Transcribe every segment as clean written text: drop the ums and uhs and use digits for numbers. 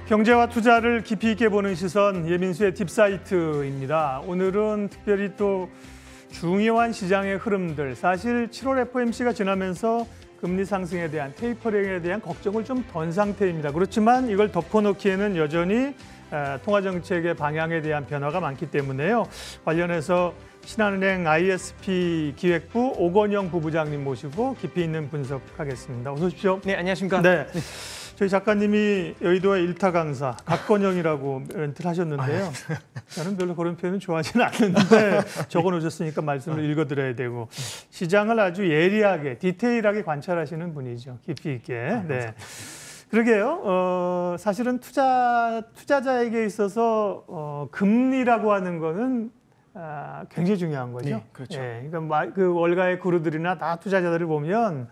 경제와 투자를 깊이 있게 보는 시선, 예민수의 딥사이트입니다. 오늘은 특별히 또 중요한 시장의 흐름들, 사실 7월 FOMC가 지나면서 금리 상승에 대한, 테이퍼링에 대한 걱정을 좀 던 상태입니다. 그렇지만 이걸 덮어놓기에는 여전히 통화정책의 방향에 대한 변화가 많기 때문에요. 관련해서 신한은행 ISP 기획부 오건영 부부장님 모시고 깊이 있는 분석하겠습니다. 어서 오십시오. 네, 안녕하십니까. 네. 저희 작가님이 여의도의 일타 강사 각건영이라고 멘트를 하셨는데요. 저는 별로 그런 표현은 좋아하지는 않는데 적어놓으셨으니까 말씀을 읽어드려야 되고, 시장을 아주 예리하게 디테일하게 관찰하시는 분이죠. 깊이 있게. 네. 그러게요. 사실은 투자자에게 있어서 금리라고 하는 거는 굉장히 중요한 거죠. 네, 그렇죠. 예, 그러니까 그 월가의 그루들이나 다 투자자들을 보면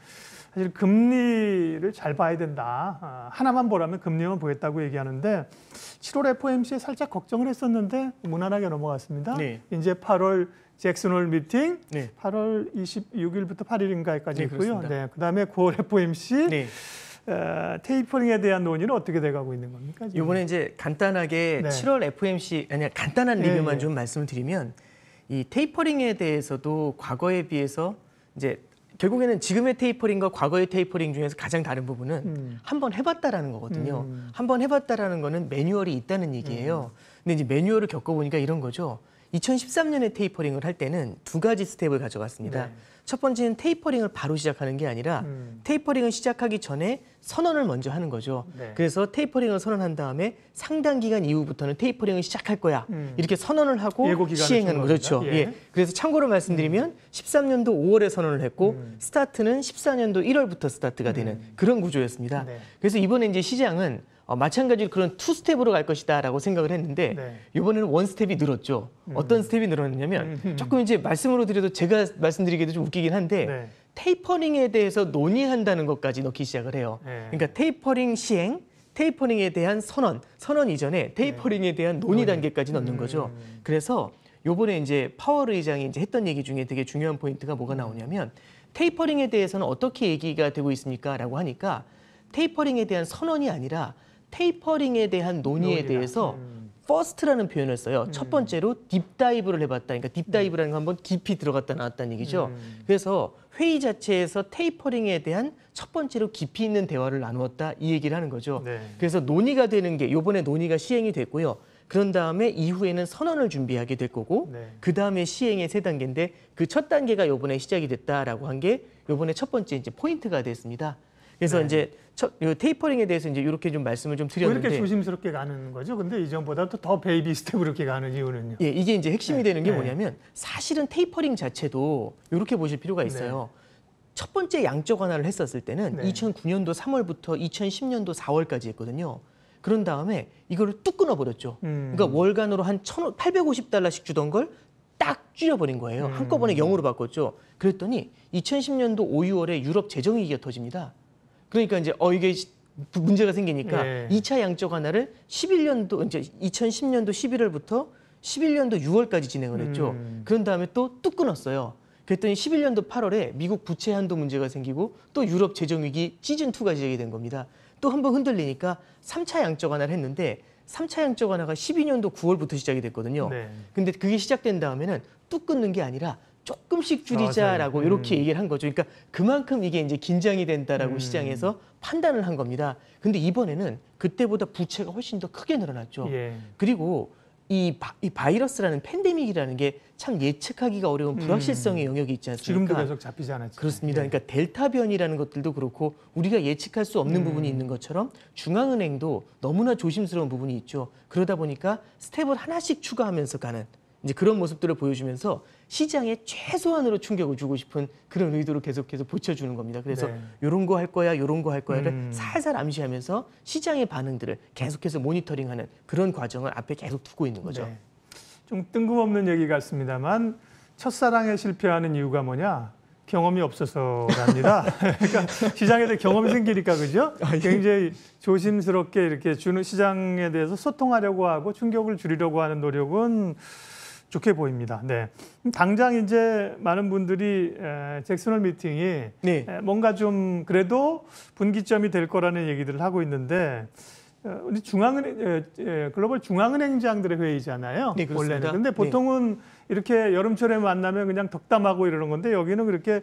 사실 금리를 잘 봐야 된다. 하나만 보라면 금리만 보겠다고 얘기하는데 7월 FOMC에 살짝 걱정을 했었는데 무난하게 넘어갔습니다. 네. 이제 8월 잭슨홀 미팅, 네. 8월 26일부터 8일인가까지 네, 있고요. 그렇습니다. 네, 그다음에 9월 FOMC. 네. 테이퍼링에 대한 논의는 어떻게 돼가고 있는 겁니까? 지금? 이번에 이제 간단하게 네. 7월 FOMC 간단한 리뷰만 예. 좀 말씀을 드리면, 이 테이퍼링에 대해서도 과거에 비해서 이제 결국에는 지금의 테이퍼링과 과거의 테이퍼링 중에서 가장 다른 부분은 한번 해봤다라는 거거든요. 한번 해봤다라는 거는 매뉴얼이 있다는 얘기예요. 근데 이제 매뉴얼을 겪어보니까 이런 거죠. 2013년에 테이퍼링을 할 때는 두 가지 스텝을 가져갔습니다. 네. 첫 번째는 테이퍼링을 바로 시작하는 게 아니라 테이퍼링을 시작하기 전에 선언을 먼저 하는 거죠. 네. 그래서 테이퍼링을 선언한 다음에 상당 기간 이후부터는 테이퍼링을 시작할 거야. 이렇게 선언을 하고 예고 기간을 시행하는 거죠. 그렇죠. 예. 예. 그래서 참고로 말씀드리면 13년도 5월에 선언을 했고 스타트는 14년도 1월부터 스타트가 되는 그런 구조였습니다. 네. 그래서 이번에 이제 시장은 마찬가지로 그런 투 스텝으로 갈 것이다라고 생각을 했는데 네. 이번에는 원 스텝이 늘었죠. 어떤 스텝이 늘었냐면 조금 이제 말씀으로 드려도 제가 말씀드리기도 좀 웃기긴 한데 네. 테이퍼링에 대해서 논의한다는 것까지 넣기 시작을 해요. 네. 그러니까 테이퍼링 시행, 테이퍼링에 대한 선언 이전에 테이퍼링에 대한 논의 단계까지 넣는 거죠. 그래서 요번에 이제 파월 의장이 이제 했던 얘기 중에 되게 중요한 포인트가 뭐가 나오냐면, 테이퍼링에 대해서는 어떻게 얘기가 되고 있습니까?라고 하니까 테이퍼링에 대한 선언이 아니라 테이퍼링에 대한 논의에 대해서 퍼스트라는 표현을 써요. 첫 번째로 딥다이브를 해봤다. 그러니까 딥다이브라는 건 한번 깊이 들어갔다 나왔다는 얘기죠. 그래서 회의 자체에서 테이퍼링에 대한 첫 번째로 깊이 있는 대화를 나누었다, 이 얘기를 하는 거죠. 네. 그래서 논의가 되는 게 이번에 논의가 시행이 됐고요. 그런 다음에 이후에는 선언을 준비하게 될 거고, 네. 그 다음에 시행의 세 단계인데 그 첫 단계가 이번에 시작이 됐다라고 한 게 이번에 첫 번째 이제 포인트가 됐습니다. 그래서 네. 이제 테이퍼링에 대해서 이제 이렇게 좀 말씀을 좀 왜 드렸는데, 이렇게 조심스럽게 가는 거죠? 근데 이전보다 더 베이비 스텝으로 이렇게 가는 이유는요? 예, 이게 이제 핵심이 네. 되는 게 네. 뭐냐면, 사실은 테이퍼링 자체도 이렇게 보실 필요가 있어요. 첫 번째 양적 완화를 했었을 때는 네. 2009년도 3월부터 2010년도 4월까지 했거든요. 그런 다음에 이거를 뚝 끊어버렸죠. 그러니까 월간으로 한 850달러씩 주던 걸 딱 줄여버린 거예요. 한꺼번에 0으로 바꿨죠. 그랬더니 2010년도 5, 6월에 유럽 재정위기가 터집니다. 그러니까 이제 이게 문제가 생기니까 예. 2차 양적 완화를 11년도 이제 2010년도 11월부터 11년도 6월까지 진행을 했죠. 그런 다음에 또 뚝 끊었어요. 그랬더니 11년도 8월에 미국 부채 한도 문제가 생기고 또 유럽 재정 위기 시즌 2가 시작이 된 겁니다. 또 한 번 흔들리니까 3차 양적 완화를 했는데 3차 양적 완화가 12년도 9월부터 시작이 됐거든요. 네. 근데 그게 시작된 다음에는 뚝 끊는 게 아니라 조금씩 줄이자라고 이렇게 얘기를 한 거죠. 그러니까 그만큼 이게 이제 긴장이 된다라고 시장에서 판단을 한 겁니다. 근데 이번에는 그때보다 부채가 훨씬 더 크게 늘어났죠. 예. 그리고 이 바이러스라는 팬데믹이라는 게 참 예측하기가 어려운 불확실성의 영역이 있지 않습니까? 지금도 계속 잡히지 않았죠. 그렇습니다. 예. 그러니까 델타 변이라는 것들도 그렇고 우리가 예측할 수 없는 부분이 있는 것처럼 중앙은행도 너무나 조심스러운 부분이 있죠. 그러다 보니까 스텝을 하나씩 추가하면서 가는 이제 그런 모습들을 보여주면서 시장에 최소한으로 충격을 주고 싶은 그런 의도로 계속해서 보쳐주는 겁니다. 그래서 네. 요런 거 할 거야, 요런 거 할 거야를 살살 암시하면서 시장의 반응들을 계속해서 모니터링하는 그런 과정을 앞에 계속 두고 있는 거죠. 네. 좀 뜬금없는 얘기 같습니다만 첫사랑에 실패하는 이유가 뭐냐? 경험이 없어서랍니다. 그러니까 시장에 대해 경험이 생기니까 그죠? 굉장히 조심스럽게 이렇게 주는 시장에 대해서 소통하려고 하고 충격을 줄이려고 하는 노력은 좋게 보입니다. 네. 당장 이제 많은 분들이 잭슨홀 미팅이 네. 뭔가 좀 그래도 분기점이 될 거라는 얘기들을 하고 있는데 우리 중앙은행 글로벌 중앙은행장들의 회의잖아요. 네, 그렇습니다. 원래는. 근데 보통은 이렇게 여름철에 만나면 그냥 덕담하고 이러는 건데 여기는 그렇게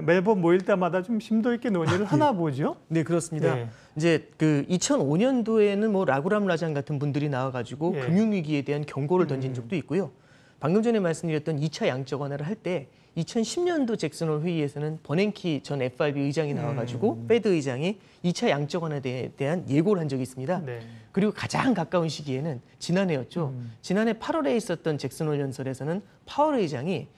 매번 모일 때마다 좀 심도 있게 논의를 하나 보죠. 네, 그렇습니다. 예. 이제 그 2005년도에는 뭐 라구람 라잔 같은 분들이 나와가지고 예. 금융위기에 대한 경고를 던진 적도 있고요. 방금 전에 말씀드렸던 2차 양적 완화를 할 때 2010년도 잭슨홀 회의에서는 버냉키 전 FRB 의장이 나와가지고 페드 의장이 2차 양적 완화에 대한 예고를 한 적이 있습니다. 네. 그리고 가장 가까운 시기에는 지난해였죠. 지난해 8월에 있었던 잭슨홀 연설에서는 파월 의장이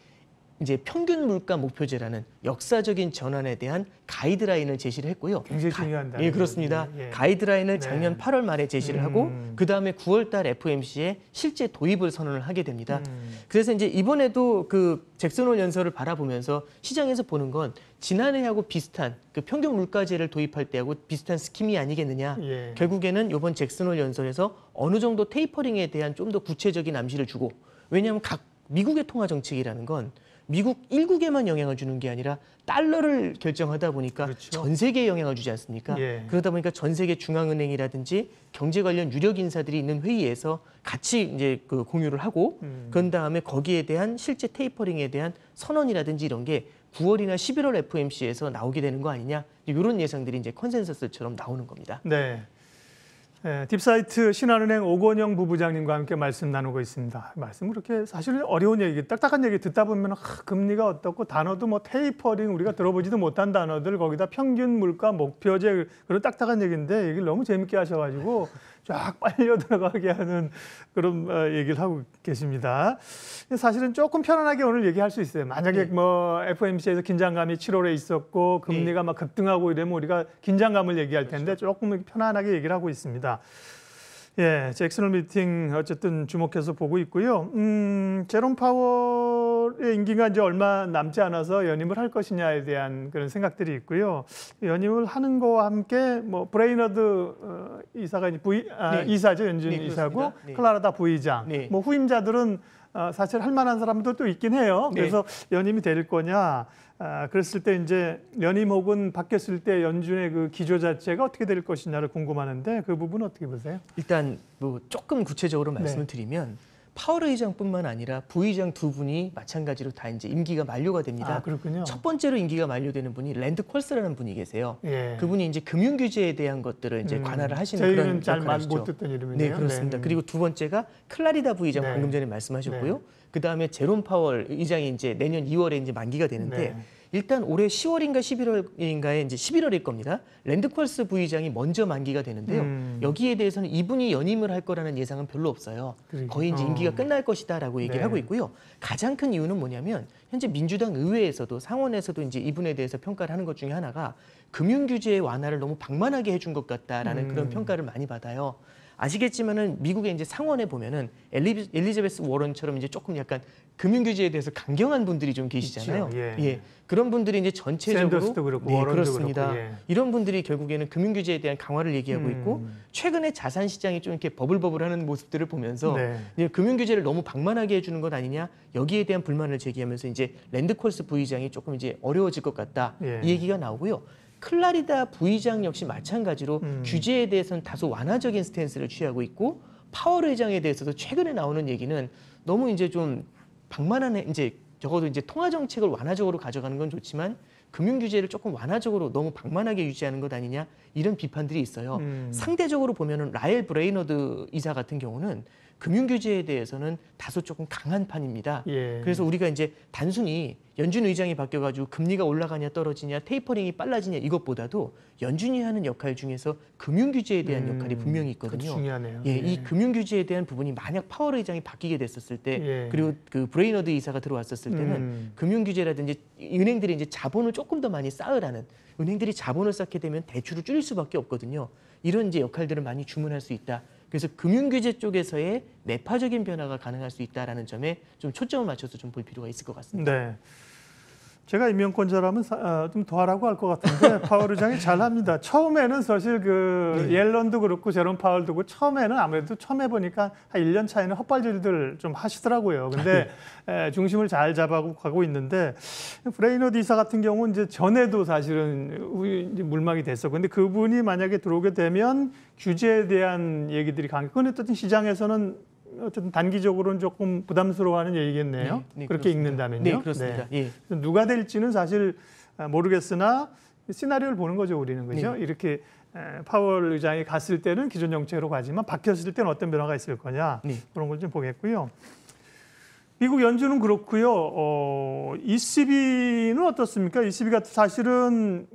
이제 평균 물가 목표제라는 역사적인 전환에 대한 가이드라인을 제시를 했고요. 굉장히 중요한 예, 그렇습니다. 예. 가이드라인을 네. 작년 8월 말에 제시를 하고 그 다음에 9월달 FOMC에 실제 도입을 선언을 하게 됩니다. 그래서 이제 이번에도 그 잭슨홀 연설을 바라보면서 시장에서 보는 건 지난해하고 비슷한 그 평균 물가제를 도입할 때하고 비슷한 스킴이 아니겠느냐. 예. 결국에는 이번 잭슨홀 연설에서 어느 정도 테이퍼링에 대한 좀 더 구체적인 암시를 주고, 왜냐하면 각 미국의 통화 정책이라는 건 미국 일국에만 영향을 주는 게 아니라 달러를 결정하다 보니까 그렇죠. 전 세계에 영향을 주지 않습니까? 예. 그러다 보니까 전 세계 중앙은행이라든지 경제 관련 유력 인사들이 있는 회의에서 같이 이제 그 공유를 하고 그런 다음에 거기에 대한 실제 테이퍼링에 대한 선언이라든지 이런 게 9월이나 11월 FOMC에서 나오게 되는 거 아니냐, 이런 예상들이 이제 컨센서스처럼 나오는 겁니다. 네. 딥사이트 신한은행 오건영 부부장님과 함께 말씀 나누고 있습니다. 말씀 그렇게 사실은 어려운 얘기, 딱딱한 얘기 듣다 보면 금리가 어떻고 단어도 뭐 테이퍼링 우리가 들어보지도 못한 단어들 거기다 평균 물가 목표제 그런 딱딱한 얘기인데 얘기를 너무 재밌게 하셔가지고 쫙 빨려 들어가게 하는 그런 얘기를 하고 계십니다. 사실은 조금 편안하게 오늘 얘기할 수 있어요. 만약에 뭐 FOMC에서 긴장감이 7월에 있었고 금리가 막 급등하고 이러면 우리가 긴장감을 얘기할 텐데 조금 편안하게 얘기를 하고 있습니다. 예, 잭슨홀 미팅 어쨌든 주목해서 보고 있고요. 제롬 파월의 임기가 이제 얼마 남지 않아서 연임을 할 것이냐에 대한 그런 생각들이 있고요. 연임을 하는 거와 함께 뭐 브레이너드 이사가 이제 이사죠, 연준 네, 이사고 그렇습니다. 네. 클라라다 부의장. 네. 뭐 후임자들은 사실 할 만한 사람들도 있긴 해요. 네. 그래서 연임이 될 거냐. 그랬을 때 이제 연임 혹은 바뀌었을 때 연준의 그 기조 자체가 어떻게 될 것이냐를 궁금하는데 그 부분은 어떻게 보세요? 일단 뭐 조금 구체적으로 말씀을 드리면 파월 의장뿐만 아니라 부의장 두 분이 마찬가지로 다 이제 임기가 만료가 됩니다. 아, 그렇군요. 첫 번째로 임기가 만료되는 분이 랜드 콜스라는 분이 계세요. 예. 그분이 이제 금융 규제에 대한 것들을 이제 관할을 하시는 저희는 그런 잘 역할을 하시죠. 못 듣던 이름이네요. 네, 그렇습니다. 네. 그리고 두 번째가 클라리다 부의장 네. 방금 전에 말씀하셨고요. 그 다음에 제롬 파월 의장이 이제 내년 2월에 이제 만기가 되는데 네. 일단 올해 10월인가 11월인가에 이제 11월일 겁니다. 랜드퀄스 부의장이 먼저 만기가 되는데요. 여기에 대해서는 이분이 연임을 할 거라는 예상은 별로 없어요. 거의 이제 임기가 끝날 것이다라고 얘기를 네. 하고 있고요. 가장 큰 이유는 뭐냐면 현재 민주당 의회에서도 상원에서도 이제 이분에 대해서 평가를 하는 것 중에 하나가 금융 규제의 완화를 너무 방만하게 해준 것 같다라는 그런 평가를 많이 받아요. 아시겠지만은 미국의 이제 상원에 보면은 엘리자베스 워런처럼 이제 조금 약간 금융 규제에 대해서 강경한 분들이 좀 계시잖아요. 있죠. 예. 그런 분들이 이제 전체적으로 샌더스도 그렇고 네, 워런도 그렇습니다. 그렇고, 예. 이런 분들이 결국에는 금융 규제에 대한 강화를 얘기하고 있고 최근에 자산 시장이 좀 이렇게 버블버블하는 모습들을 보면서 네. 이제 금융 규제를 너무 방만하게 해주는 것 아니냐, 여기에 대한 불만을 제기하면서 이제 랜드콜스 부의장이 조금 이제 어려워질 것 같다, 예. 이 얘기가 나오고요. 클라리다 부의장 역시 마찬가지로 규제에 대해서는 다소 완화적인 스탠스를 취하고 있고, 파월 의장에 대해서도 최근에 나오는 얘기는 너무 이제 좀 방만한, 이제 적어도 이제 통화 정책을 완화적으로 가져가는 건 좋지만 금융 규제를 조금 완화적으로 너무 방만하게 유지하는 것 아니냐, 이런 비판들이 있어요. 상대적으로 보면은 라엘 브레이너드 이사 같은 경우는 금융 규제에 대해서는 다소 조금 강한 판입니다. 예. 그래서 우리가 이제 단순히 연준 의장이 바뀌어가지고 금리가 올라가냐 떨어지냐 테이퍼링이 빨라지냐 이것보다도 연준이 하는 역할 중에서 금융 규제에 대한 역할이 분명히 있거든요. 그것도 중요하네요. 예, 예. 이 금융 규제에 대한 부분이 만약 파월 의장이 바뀌게 됐었을 때, 예. 그리고 그 브레이너드 이사가 들어왔었을 때는 금융 규제라든지 은행들이 이제 자본을 조금 더 많이 쌓으라는, 은행들이 자본을 쌓게 되면 대출을 줄일 수밖에 없거든요. 이런 이제 역할들을 많이 주문할 수 있다. 그래서 금융 규제 쪽에서의 매파적인 변화가 가능할 수 있다라는 점에 좀 초점을 맞춰서 좀 볼 필요가 있을 것 같습니다. 네. 제가 임명권자라면 좀 더 하라고 할 것 같은데 파월 의장이 잘합니다. 처음에는 사실 그 네. 옐런도 그렇고 제롬 파월도 그렇고 처음에는 아무래도 처음 해보니까 한 1년 차이는 헛발질들 좀 하시더라고요. 근데 중심을 잘 잡아가고 있는데 브레이너드 이사 같은 경우는 이제 전에도 사실은 이제 물막이 됐었고 근데 그분이 만약에 들어오게 되면 규제에 대한 얘기들이 그건 어쨌든 시장에서는 어쨌든 단기적으로는 조금 부담스러워하는 얘기겠네요. 네, 네, 그렇게 그렇습니다. 읽는다면요. 네, 그렇습니다. 예. 누가 될지는 사실 모르겠으나 시나리오를 보는 거죠, 우리는. 그죠? 네. 이렇게 파월 의장이 갔을 때는 기존 정책으로 가지만 바뀌었을 때는 어떤 변화가 있을 거냐. 네. 그런 걸 좀 보겠고요. 미국 연준은 그렇고요. ECB는 어떻습니까? ECB가 사실은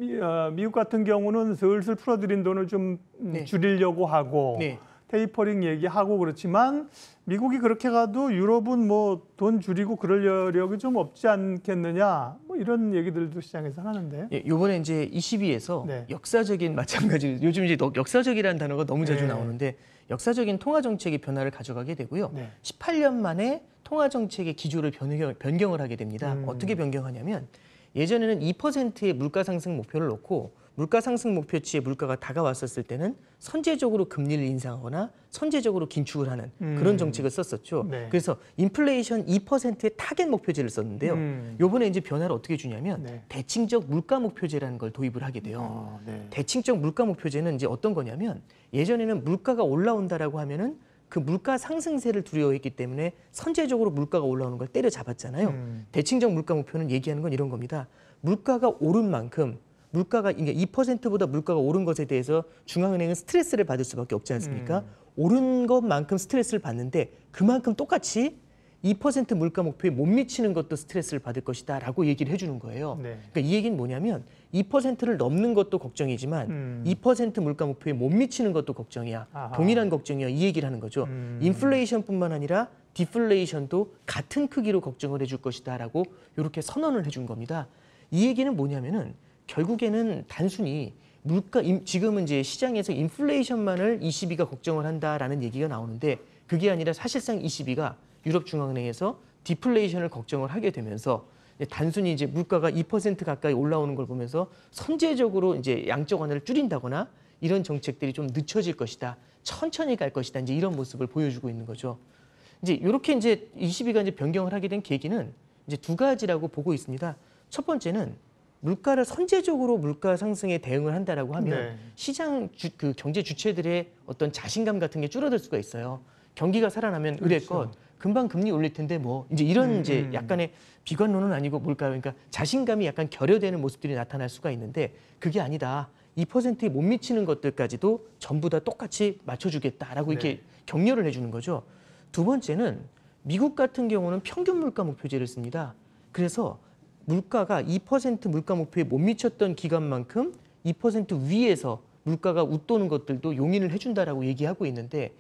미국 같은 경우는 슬슬 풀어들인 돈을 좀 네. 줄이려고 하고 네. 테이퍼링 얘기하고 그렇지만 미국이 그렇게 가도 유럽은 뭐 돈 줄이고 그럴 여력이 좀 없지 않겠느냐 뭐 이런 얘기들도 시장에서 하는데. 예, 이번에 이제 22에서 네. 역사적인 마찬가지 요즘 이제 역사적이라는 단어가 너무 자주 네. 나오는데 역사적인 통화 정책의 변화를 가져가게 되고요. 네. 18년 만에 통화 정책의 기조를 변경을 하게 됩니다. 어떻게 변경하냐면 예전에는 2%의 물가 상승 목표를 놓고 물가 상승 목표치에 물가가 다가왔었을 때는 선제적으로 금리를 인상하거나 선제적으로 긴축을 하는 그런 정책을 썼었죠. 네. 그래서 인플레이션 2%의 타겟 목표제를 썼는데요. 요번에 이제 변화를 어떻게 주냐면 네. 대칭적 물가 목표제라는 걸 도입을 하게 돼요. 네. 대칭적 물가 목표제는 이제 어떤 거냐면 예전에는 물가가 올라온다라고 하면은 그 물가 상승세를 두려워했기 때문에 선제적으로 물가가 올라오는 걸 때려잡았잖아요. 대칭적 물가 목표는 얘기하는 건 이런 겁니다. 물가가 오른 만큼 물가가 이게 2%보다 물가가 오른 것에 대해서 중앙은행은 스트레스를 받을 수밖에 없지 않습니까? 오른 것만큼 스트레스를 받는데 그만큼 똑같이 2% 물가 목표에 못 미치는 것도 스트레스를 받을 것이다라고 얘기를 해주는 거예요. 네. 그러니까 이 얘기는 뭐냐면 2%를 넘는 것도 걱정이지만 2% 물가 목표에 못 미치는 것도 걱정이야. 아하. 동일한 걱정이야. 이 얘기를 하는 거죠. 인플레이션뿐만 아니라 디플레이션도 같은 크기로 걱정을 해줄 것이다라고 이렇게 선언을 해준 겁니다. 이 얘기는 뭐냐면은 결국에는 단순히 지금은 이제 시장에서 인플레이션만을 ECB가 걱정을 한다라는 얘기가 나오는데 그게 아니라 사실상 ECB가 유럽중앙은행에서 디플레이션을 걱정을 하게 되면서 단순히 이제 물가가 2% 가까이 올라오는 걸 보면서 선제적으로 이제 양적 완화를 줄인다거나 이런 정책들이 좀 늦춰질 것이다, 천천히 갈 것이다, 이제 이런 모습을 보여주고 있는 거죠. 이제 이렇게 이제 ECB가 이제 변경을 하게 된 계기는 이제 두 가지라고 보고 있습니다. 첫 번째는 물가를 선제적으로 물가 상승에 대응을 한다라고 하면 네. 시장 그 경제 주체들의 어떤 자신감 같은 게 줄어들 수가 있어요. 경기가 살아나면 의례껏 금방 금리 올릴 텐데 뭐 이제 이런 이제 약간의 비관론은 아니고 뭘까요? 그러니까 자신감이 약간 결여되는 모습들이 나타날 수가 있는데 그게 아니다. 2%에 못 미치는 것들까지도 전부 다 똑같이 맞춰주겠다라고 이렇게 격려를 해주는 거죠. 두 번째는 미국 같은 경우는 평균 물가 목표제를 씁니다. 그래서 물가가 2% 물가 목표에 못 미쳤던 기간만큼 2% 위에서 물가가 웃도는 것들도 용인을 해준다라고 얘기하고 있는데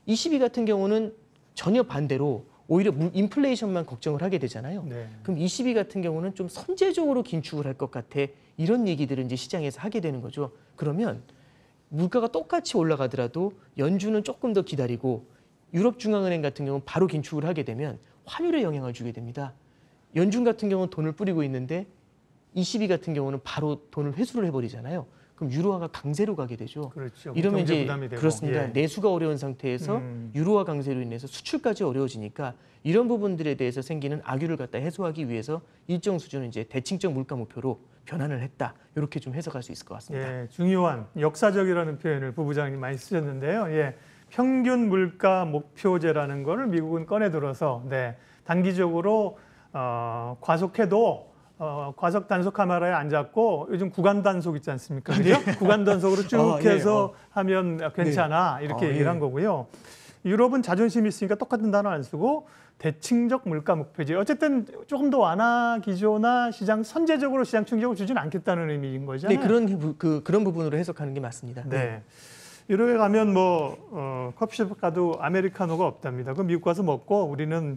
ECB 같은 경우는 전혀 반대로 오히려 인플레이션만 걱정을 하게 되잖아요. 네. 그럼 ECB 같은 경우는 좀 선제적으로 긴축을 할 것 같아 이런 얘기들을 이제 시장에서 하게 되는 거죠. 그러면 물가가 똑같이 올라가더라도 연준은 조금 더 기다리고 유럽중앙은행 같은 경우는 바로 긴축을 하게 되면 환율에 영향을 주게 됩니다. 연준 같은 경우는 돈을 뿌리고 있는데 ECB 같은 경우는 바로 돈을 회수를 해버리잖아요. 그럼 유로화가 강세로 가게 되죠. 그렇죠. 이러면 경제 이제 부담이 되고. 그렇습니다. 예. 내수가 어려운 상태에서 유로화 강세로 인해서 수출까지 어려워지니까 이런 부분들에 대해서 생기는 악유를 갖다 해소하기 위해서 일정 수준은 이제 대칭적 물가 목표로 변환을 했다. 이렇게 좀 해석할 수 있을 것 같습니다. 예, 중요한 역사적이라는 표현을 부부장님 많이 쓰셨는데요. 예, 평균 물가 목표제라는 거를 미국은 꺼내 들어서 단기적으로 과속해도 과속 단속 카메라에 안 잡고 요즘 구간 단속 있지 않습니까? 그죠? 구간 단속으로 쭉 해서 하면 괜찮아. 이렇게 얘기를 한 거고요. 유럽은 자존심이 있으니까 똑같은 단어 안 쓰고 대칭적 물가 목표제. 어쨌든 조금 더 완화 기조나 시장 선제적으로 시장 충격을 주지는 않겠다는 의미인 거잖아요. 네, 그런 부분으로 해석하는 게 맞습니다. 네. 유럽에 가면 커피숍 가도 아메리카노가 없답니다. 그럼 미국 가서 먹고 우리는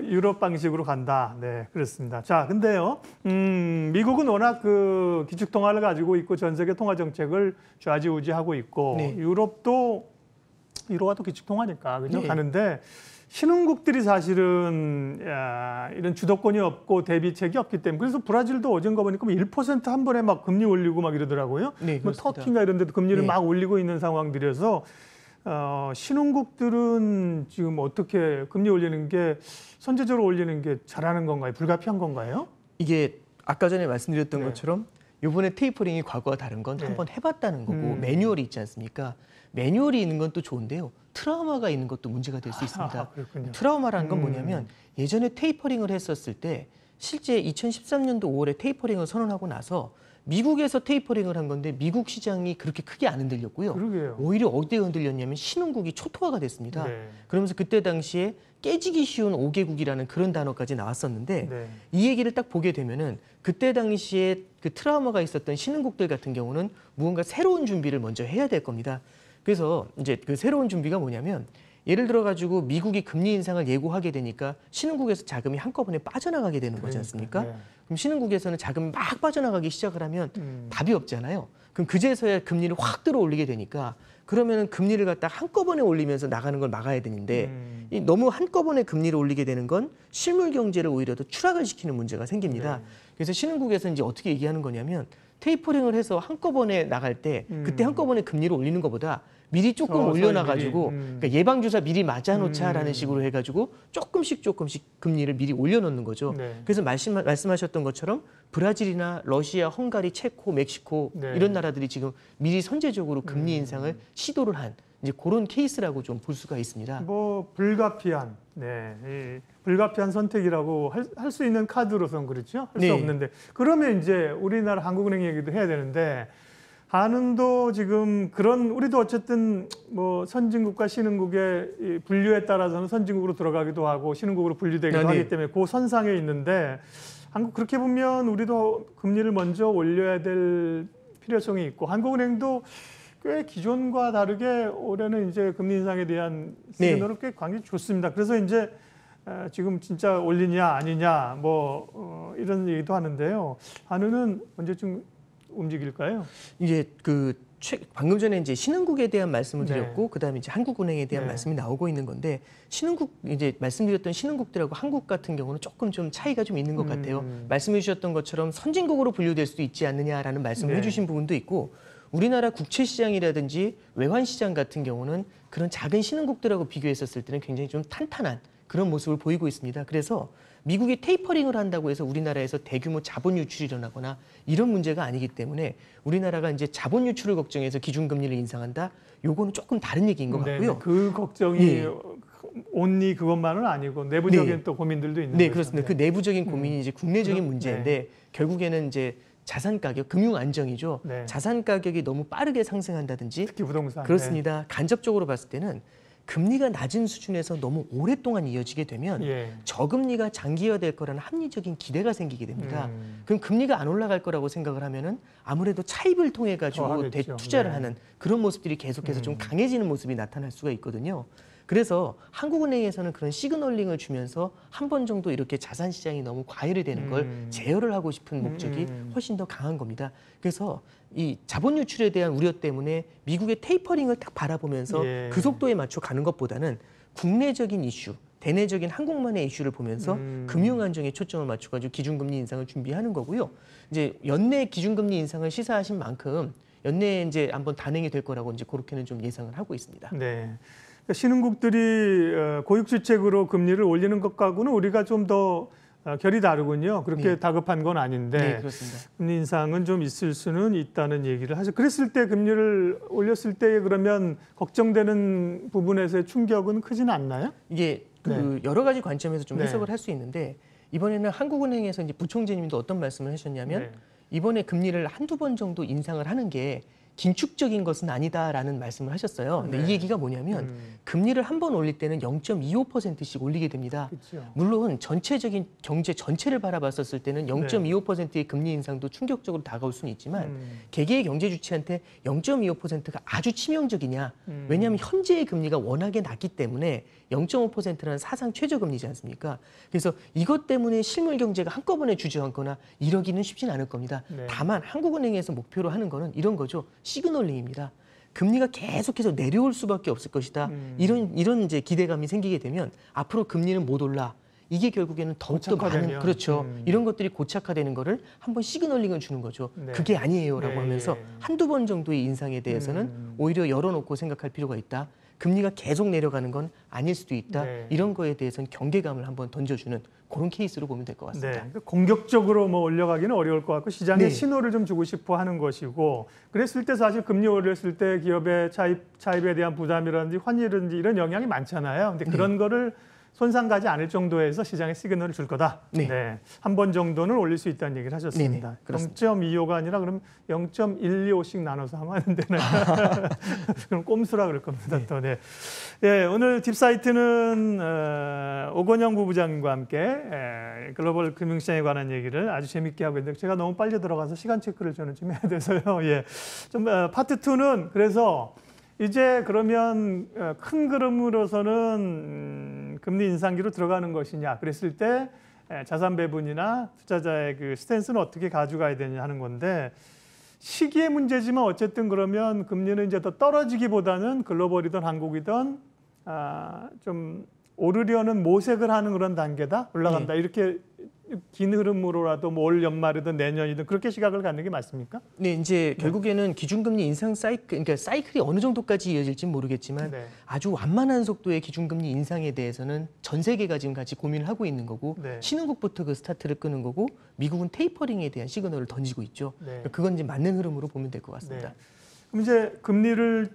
유럽 방식으로 간다. 네, 그렇습니다. 자, 근데요, 미국은 워낙 그 기축 통화를 가지고 있고 전 세계 통화 정책을 좌지우지하고 있고 유럽도 기축 통화니까 그죠? 네. 가는데 신흥국들이 사실은 이런 주도권이 없고 대비책이 없기 때문에 그래서 브라질도 어젠가 보니까 1% 한 번에 막 금리 올리고 막 이러더라고요. 네, 뭐 그렇습니다. 터키나 이런 데도 금리를 네. 막 올리고 있는 상황들이어서 신흥국들은 지금 어떻게 금리 올리는 게 선제적으로 올리는 게 잘하는 건가요? 불가피한 건가요? 이게 아까 전에 말씀드렸던 네. 것처럼 이번에 테이퍼링이 과거와 다른 건 네. 한번 해봤다는 거고 매뉴얼이 있지 않습니까? 매뉴얼이 있는 건 또 좋은데요. 트라우마가 있는 것도 문제가 될 수 있습니다. 그렇군요. 트라우마라는 건 뭐냐면 예전에 테이퍼링을 했었을 때 실제 2013년도 5월에 테이퍼링을 선언하고 나서 미국에서 테이퍼링을 한 건데 미국 시장이 그렇게 크게 안 흔들렸고요. 그러게요. 오히려 어디에 흔들렸냐면 신흥국이 초토화가 됐습니다. 네. 그러면서 그때 당시에 깨지기 쉬운 5개국이라는 그런 단어까지 나왔었는데 네. 이 얘기를 딱 보게 되면은 그때 당시에 그 트라우마가 있었던 신흥국들 같은 경우는 무언가 새로운 준비를 먼저 해야 될 겁니다. 그래서 이제 그 새로운 준비가 뭐냐면 예를 들어 가지고 미국이 금리 인상을 예고하게 되니까 신흥국에서 자금이 한꺼번에 빠져나가게 되는 거지 않습니까? 네. 그럼 신흥국에서는 자금이 막 빠져나가기 시작을 하면 답이 없잖아요. 그럼 그제서야 금리를 확 들어 올리게 되니까 그러면은 금리를 갖다 한꺼번에 올리면서 나가는 걸 막아야 되는데 이 너무 한꺼번에 금리를 올리게 되는 건 실물 경제를 오히려 더 추락을 시키는 문제가 생깁니다. 네. 그래서 신흥국에서 이제 어떻게 얘기하는 거냐면 테이퍼링을 해서 한꺼번에 나갈 때 그때 한꺼번에 금리를 올리는 것보다 미리 조금 서서히 올려놔가지고 미리, 그러니까 예방주사 미리 맞아놓자라는 식으로 해가지고 조금씩 금리를 미리 올려놓는 거죠. 네. 그래서 말씀하셨던 것처럼 브라질이나 러시아, 헝가리, 체코, 멕시코 네. 이런 나라들이 지금 미리 선제적으로 금리 인상을 시도를 한 이제 그런 케이스라고 좀 볼 수가 있습니다. 뭐 불가피한, 불가피한 선택이라고 할 수 있는 카드로선 그렇죠. 할 수 네. 없는데 그러면 이제 우리나라 한국은행 얘기도 해야 되는데 한은도 지금 그런 우리도 어쨌든 뭐 선진국과 신흥국의 이 분류에 따라서는 선진국으로 들어가기도 하고 신흥국으로 분류되기도 네. 하기 때문에 그 선상에 있는데 한국 그렇게 보면 우리도 금리를 먼저 올려야 될 필요성이 있고 한국은행도 꽤 기존과 다르게 올해는 이제 금리 인상에 대한 시그널은 꽤 관계 좋습니다. 그래서 이제 지금 진짜 올리냐 아니냐 뭐 이런 얘기도 하는데요. 한은은 언제쯤 움직일까요? 이제 방금 전에 이제 신흥국에 대한 말씀을 네. 드렸고 그다음에 이제 한국은행에 대한 네. 말씀이 나오고 있는 건데 신흥국 이제 말씀드렸던 신흥국들하고 한국 같은 경우는 조금 좀 차이가 좀 있는 것 같아요. 말씀해 주셨던 것처럼 선진국으로 분류될 수도 있지 않느냐라는 말씀을 네. 해주신 부분도 있고 우리나라 국채 시장이라든지 외환 시장 같은 경우는 그런 작은 신흥국들하고 비교했었을 때는 굉장히 좀 탄탄한 그런 모습을 보이고 있습니다. 그래서 미국이 테이퍼링을 한다고 해서 우리나라에서 대규모 자본 유출이 일어나거나 이런 문제가 아니기 때문에 우리나라가 이제 자본 유출을 걱정해서 기준금리를 인상한다. 요거는 조금 다른 얘기인 것 같고요. 네, 그 걱정이 예. 온리 그것만은 아니고 내부적인 네. 또 고민들도 있는 네, 거죠. 그렇습니다. 그 내부적인 고민이 이제 국내적인 문제인데 결국에는 이제 자산 가격, 금융 안정이죠. 네. 자산 가격이 너무 빠르게 상승한다든지 특히 부동산. 그렇습니다. 간접적으로 봤을 때는 금리가 낮은 수준에서 너무 오랫동안 이어지게 되면 예. 저금리가 장기화될 거라는 합리적인 기대가 생기게 됩니다. 그럼 금리가 안 올라갈 거라고 생각을 하면은 아무래도 차입을 통해 더 가지고 하겠죠. 투자를 네. 하는 그런 모습들이 계속해서 좀 강해지는 모습이 나타날 수가 있거든요. 그래서 한국은행에서는 그런 시그널링을 주면서 한 번 정도 이렇게 자산 시장이 너무 과열이 되는 걸 제어를 하고 싶은 목적이 훨씬 더 강한 겁니다. 그래서 이 자본 유출에 대한 우려 때문에 미국의 테이퍼링을 딱 바라보면서 예. 그 속도에 맞춰 가는 것보다는 국내적인 이슈, 대내적인 한국만의 이슈를 보면서 금융 안정에 초점을 맞춰가지고 기준금리 인상을 준비하는 거고요. 이제 연내 기준금리 인상을 시사하신 만큼 연내에 이제 한번 단행이 될 거라고 이제 그렇게는 좀 예상을 하고 있습니다. 네. 그러니까 신흥국들이 고육주책으로 금리를 올리는 것과는 우리가 좀 더 결이 다르군요. 그렇게 네. 다급한 건 아닌데 네, 그렇습니다. 금리 인상은 좀 있을 수는 있다는 얘기를 하죠. 그랬을 때 금리를 올렸을 때 그러면 걱정되는 부분에서의 충격은 크지는 않나요? 이게 그 여러 가지 관점에서 좀 네. 해석을 할 수 있는데 이번에는 한국은행에서 이제 부총재님도 어떤 말씀을 하셨냐면 네. 이번에 금리를 한두 번 정도 인상을 하는 게 긴축적인 것은 아니다라는 말씀을 하셨어요. 근데 네. 이 얘기가 뭐냐면 금리를 한 번 올릴 때는 0.25%씩 올리게 됩니다. 그렇죠. 물론 전체적인 경제 전체를 바라봤었을 때는 0.25%의 금리 인상도 충격적으로 다가올 수는 있지만 개개의 경제 주체한테 0.25%가 아주 치명적이냐? 왜냐하면 현재의 금리가 워낙에 낮기 때문에 0.5%라는 사상 최저금리지 않습니까? 그래서 이것 때문에 실물 경제가 한꺼번에 주저앉거나 이러기는 쉽진 않을 겁니다. 네. 다만 한국은행에서 목표로 하는 거는 이런 거죠. 시그널링입니다. 금리가 계속해서 내려올 수밖에 없을 것이다. 이런 이제 기대감이 생기게 되면 앞으로 금리는 못 올라. 이게 결국에는 더욱더 많은 고착화되면. 그렇죠. 이런 것들이 고착화되는 거를 한번 시그널링을 주는 거죠. 네. 그게 아니에요라고 네. 하면서 한두 번 정도의 인상에 대해서는 오히려 열어놓고 생각할 필요가 있다. 금리가 계속 내려가는 건 아닐 수도 있다. 네. 이런 거에 대해서는 경계감을 한번 던져주는 그런 케이스로 보면 될 것 같습니다. 네, 공격적으로 뭐 올려가기는 어려울 것 같고 시장에 네. 신호를 좀 주고 싶어 하는 것이고 그랬을 때 사실 금리 올렸을 때 기업의 차입에 대한 부담이라든지 환율이라든지 이런 영향이 많잖아요. 근데 그런 거를 손상 가지 않을 정도에서 시장에 시그널을 줄 거다. 네. 네. 한 번 정도는 올릴 수 있다는 얘기를 하셨습니다. 네네, 그렇습니다. 0.25가 아니라 그럼 0.125씩 나눠서 하면 안 되나요? 그럼 꼼수라 그럴 겁니다. 또 네. 예, 오늘 딥사이트는 오건영 부부장님과 함께 글로벌 금융시장에 관한 얘기를 아주 재밌게 하고 있는데 제가 너무 빨리 들어가서 시간 체크를 저는 좀 해야 돼서요. 예. 좀 파트 2는 그래서 이제 그러면 큰 그림으로서는 금리 인상기로 들어가는 것이냐 그랬을 때 자산 배분이나 투자자의 그 스탠스는 어떻게 가져가야 되냐 하는 건데 시기의 문제지만 어쨌든 그러면 금리는 이제 더 떨어지기보다는 글로벌이든 한국이든 좀 오르려는 모색을 하는 그런 단계다 올라간다 이렇게 긴 흐름으로라도 뭐 올 연말이든 내년이든 그렇게 시각을 갖는 게 맞습니까? 네, 이제 결국에는 기준금리 인상 그러니까 사이클이 어느 정도까지 이어질지는 모르겠지만 네. 아주 완만한 속도의 기준금리 인상에 대해서는 전 세계가 지금 같이 고민을 하고 있는 거고 네. 신흥국부터 그 스타트를 끄는 거고 미국은 테이퍼링에 대한 시그널을 던지고 있죠. 네. 그건 이제 맞는 흐름으로 보면 될 것 같습니다. 네. 그럼 이제 금리를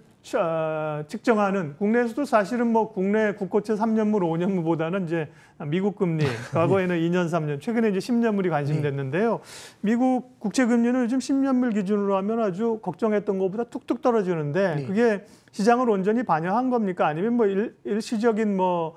측정하는 국내에서도 사실은 뭐 국내 국고채 3년물, 5년물보다는 이제 미국 금리 과거에는 2년, 3년, 최근에 이제 10년물이 관심됐는데요. 미국 국채 금리는 요즘 10년물 기준으로 하면 아주 걱정했던 것보다 툭툭 떨어지는데 네. 그게 시장을 온전히 반영한 겁니까? 아니면 뭐 일시적인 뭐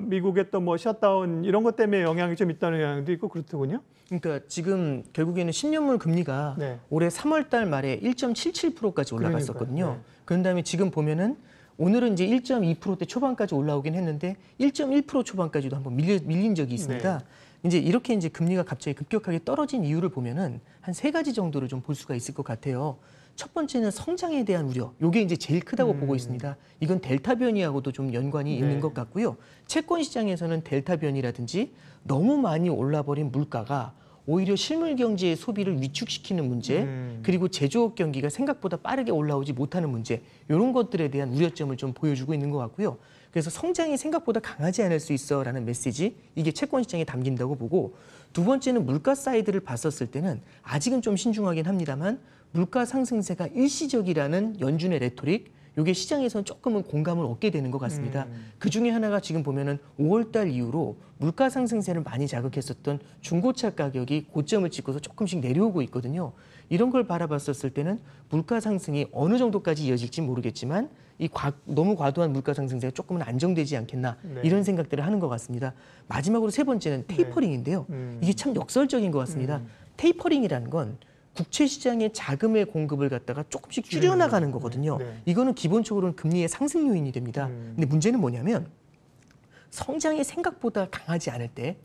미국의 또 뭐 셧다운 이런 것 때문에 영향이 좀 있다는 영향도 있고 그렇더군요. 그러니까 지금 결국에는 10년물 금리가 네. 올해 3월 달 말에 1.77%까지 올라갔었거든요. 그러니까요. 네. 그런 다음에 지금 보면은 오늘은 이제 1.2%대 초반까지 올라오긴 했는데 1.1% 초반까지도 한번 밀린 적이 있습니다. 네. 이제 이렇게 이제 금리가 갑자기 급격하게 떨어진 이유를 보면은 한 세 가지 정도를 좀 볼 수가 있을 것 같아요. 첫 번째는 성장에 대한 우려. 이게 이제 제일 크다고 보고 있습니다. 이건 델타 변이하고도 좀 연관이 있는 것 같고요. 채권 시장에서는 델타 변이라든지 너무 많이 올라버린 물가가 오히려 실물 경제의 소비를 위축시키는 문제, 그리고 제조업 경기가 생각보다 빠르게 올라오지 못하는 문제, 이런 것들에 대한 우려점을 좀 보여주고 있는 것 같고요. 그래서 성장이 생각보다 강하지 않을 수 있어라는 메시지, 이게 채권 시장에 담긴다고 보고, 두 번째는 물가 사이드를 봤었을 때는 아직은 좀 신중하긴 합니다만 물가 상승세가 일시적이라는 연준의 레토릭, 이게 시장에서는 조금은 공감을 얻게 되는 것 같습니다. 그 중에 하나가 지금 보면은 5월달 이후로 물가 상승세를 많이 자극했었던 중고차 가격이 고점을 찍고서 조금씩 내려오고 있거든요. 이런 걸 바라봤었을 때는 물가 상승이 어느 정도까지 이어질지 모르겠지만 너무 과도한 물가 상승세가 조금은 안정되지 않겠나 이런 생각들을 하는 것 같습니다. 마지막으로 세 번째는 테이퍼링인데요. 이게 참 역설적인 것 같습니다. 테이퍼링이라는 건 국채 시장의 자금의 공급을 갖다가 조금씩 줄여나가는 거거든요. 네. 이거는 기본적으로는 금리의 상승 요인이 됩니다. 근데 문제는 뭐냐면 성장이 생각보다 강하지 않을 때,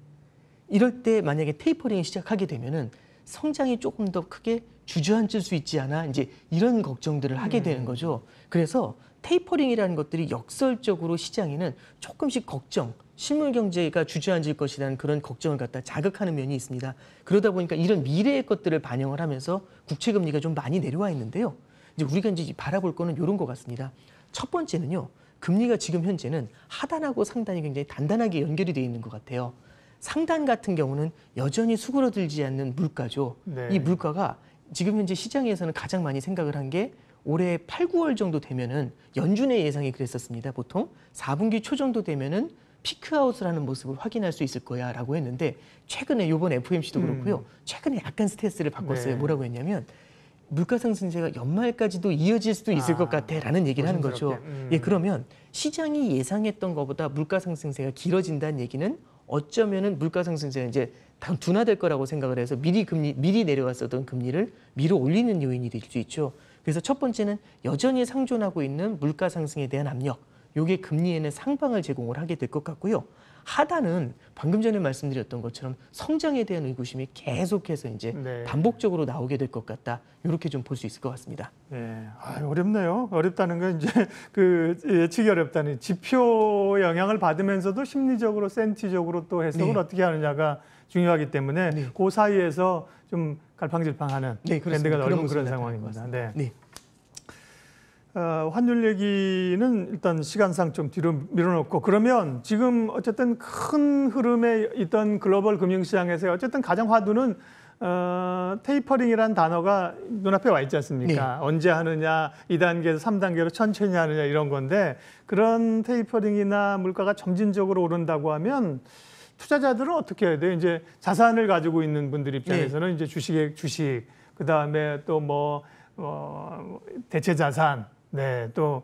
이럴 때 만약에 테이퍼링을 시작하게 되면은 성장이 조금 더 크게 주저앉을 수 있지 않아? 이제 이런 걱정들을 하게 되는 거죠. 그래서 테이퍼링이라는 것들이 역설적으로 시장에는 조금씩 걱정, 실물 경제가 주저앉을 것이라는 그런 걱정을 갖다 자극하는 면이 있습니다. 그러다 보니까 이런 미래의 것들을 반영을 하면서 국채 금리가 좀 많이 내려와 있는데요. 이제 우리가 이제 바라볼 거는 이런 것 같습니다. 첫 번째는요, 금리가 지금 현재는 하단하고 상단이 굉장히 단단하게 연결이 되어 있는 것 같아요. 상단 같은 경우는 여전히 수그러들지 않는 물가죠. 네. 이 물가가 지금 현재 시장에서는 가장 많이 생각을 한 게 올해 8, 9월 정도 되면은 연준의 예상이 그랬었습니다. 보통 4분기 초 정도 되면은 피크아웃을 하는 모습을 확인할 수 있을 거야 라고 했는데, 최근에 이번 FOMC도 그렇고요. 최근에 약간 스탠스를 바꿨어요. 네. 뭐라고 했냐면 물가 상승세가 연말까지도 이어질 수도 있을 것 같아라는 얘기를 하는 거죠. 예, 그러면 시장이 예상했던 것보다 물가 상승세가 길어진다는 얘기는 어쩌면은 물가 상승세가 이제 둔화될 거라고 생각을 해서 미리 내려왔었던 금리를 밀어 올리는 요인이 될 수 있죠. 그래서 첫 번째는 여전히 상존하고 있는 물가 상승에 대한 압력, 요게 금리에는 상방을 제공을 하게 될 것 같고요. 하단은 방금 전에 말씀드렸던 것처럼 성장에 대한 의구심이 계속해서 이제 네. 반복적으로 나오게 될 것 같다. 이렇게 좀 볼 수 있을 것 같습니다. 네, 어렵네요. 어렵다는 건 이제 그 예측이 어렵다니 지표 영향을 받으면서도 심리적으로 센티적으로 또 해석을 네. 어떻게 하느냐가 중요하기 때문에 네. 그 사이에서 좀 갈팡질팡하는 네, 그렇습니다. 밴드가 넓은 모습이 그런 나타날 것 상황입니다. 같습니다. 네. 네. 환율 얘기는 일단 시간상 좀 뒤로 밀어놓고 그러면 지금 어쨌든 큰 흐름에 있던 글로벌 금융시장에서 어쨌든 가장 화두는 테이퍼링이라는 단어가 눈앞에 와 있지 않습니까? 네. 언제 하느냐, 2단계에서 3단계로 천천히 하느냐 이런 건데 그런 테이퍼링이나 물가가 점진적으로 오른다고 하면 투자자들은 어떻게 해야 돼요? 이제 자산을 가지고 있는 분들 입장에서는 이제 주식, 그다음에 또 대체 자산, 네, 또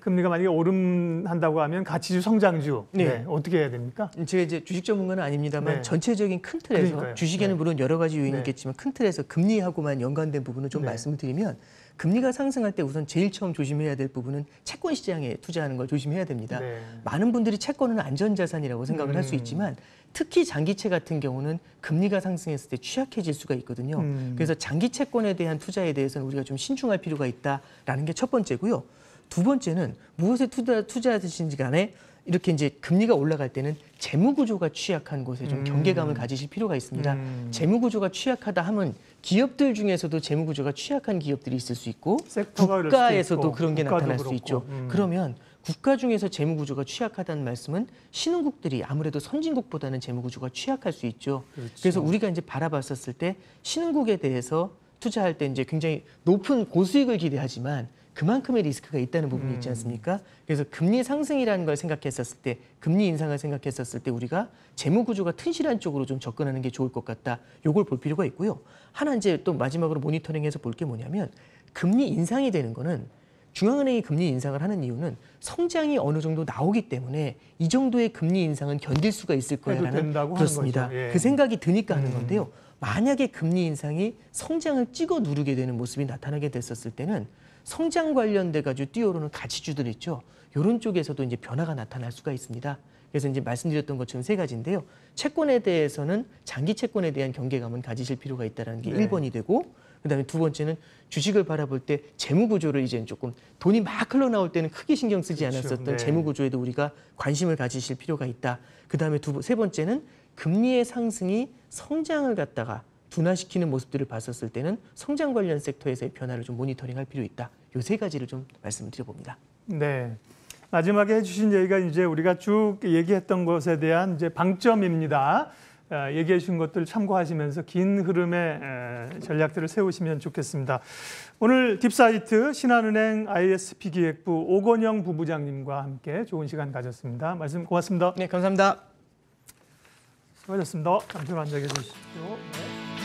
금리가 만약에 오름한다고 하면 가치주, 성장주, 네, 어떻게 해야 됩니까? 제가 이제 주식 전문가는 아닙니다만 네. 전체적인 큰 틀에서 그러니까요. 주식에는 네. 물론 여러 가지 요인이 네. 있겠지만 큰 틀에서 금리하고만 연관된 부분을 좀 네. 말씀을 드리면 금리가 상승할 때 우선 제일 처음 조심해야 될 부분은 채권 시장에 투자하는 걸 조심해야 됩니다. 네. 많은 분들이 채권은 안전자산이라고 생각을 할 수 있지만 특히 장기채 같은 경우는 금리가 상승했을 때 취약해질 수가 있거든요. 그래서 장기 채권에 대한 투자에 대해서는 우리가 좀 신중할 필요가 있다라는 게 첫 번째고요. 두 번째는 무엇에 투자하시는지 간에 이렇게 이제 금리가 올라갈 때는 재무 구조가 취약한 곳에 좀 경계감을 가지실 필요가 있습니다. 재무 구조가 취약하다 하면 기업들 중에서도 재무 구조가 취약한 기업들이 있을 수 있고 섹터가 그럴 수도 국가에서도 있고, 그런 게 국가도 나타날 수 그렇고. 있죠. 그러면 국가 중에서 재무 구조가 취약하다는 말씀은 신흥국들이 아무래도 선진국보다는 재무 구조가 취약할 수 있죠. 그렇죠. 그래서 우리가 이제 바라봤었을 때 신흥국에 대해서 투자할 때 이제 굉장히 높은 고수익을 기대하지만 그만큼의 리스크가 있다는 부분이 있지 않습니까? 그래서 금리 상승이라는 걸 생각했었을 때, 금리 인상을 생각했었을 때 우리가 재무 구조가 튼실한 쪽으로 좀 접근하는 게 좋을 것 같다. 요걸 볼 필요가 있고요. 하나 이제 또 마지막으로 모니터링해서 볼 게 뭐냐면 금리 인상이 되는 거는 중앙은행이 금리 인상을 하는 이유는 성장이 어느 정도 나오기 때문에 이 정도의 금리 인상은 견딜 수가 있을 거야라는 된다고 그렇습니다. 하는 거죠. 예. 그 생각이 드니까 하는 건데요. 만약에 금리 인상이 성장을 찍어 누르게 되는 모습이 나타나게 됐었을 때는 성장 관련돼 가지고 뛰어오르는 가치주들 있죠. 이런 쪽에서도 이제 변화가 나타날 수가 있습니다. 그래서 이제 말씀드렸던 것처럼 세 가지인데요. 채권에 대해서는 장기 채권에 대한 경계감은 가지실 필요가 있다는 게 네. 1번이 되고 그다음에 두 번째는 주식을 바라볼 때 재무 구조를 이제 조금 돈이 막 흘러나올 때는 크게 신경 쓰지 그렇죠. 않았었던 네. 재무 구조에도 우리가 관심을 가지실 필요가 있다. 그다음에 세 번째는 금리의 상승이 성장을 갖다가 둔화시키는 모습들을 봤었을 때는 성장 관련 섹터에서의 변화를 좀 모니터링할 필요 있다. 요 세 가지를 좀 말씀을 드려봅니다. 네. 마지막에 해주신 얘기가 이제 우리가 쭉 얘기했던 것에 대한 이제 방점입니다. 얘기해 주신 것들 참고하시면서 긴 흐름의 전략들을 세우시면 좋겠습니다. 오늘 딥사이트 신한은행 ISP 기획부 오건영 부부장님과 함께 좋은 시간 가졌습니다. 말씀 고맙습니다. 네, 감사합니다. 수고하셨습니다. 잠시만 앉아 계십시오. 네.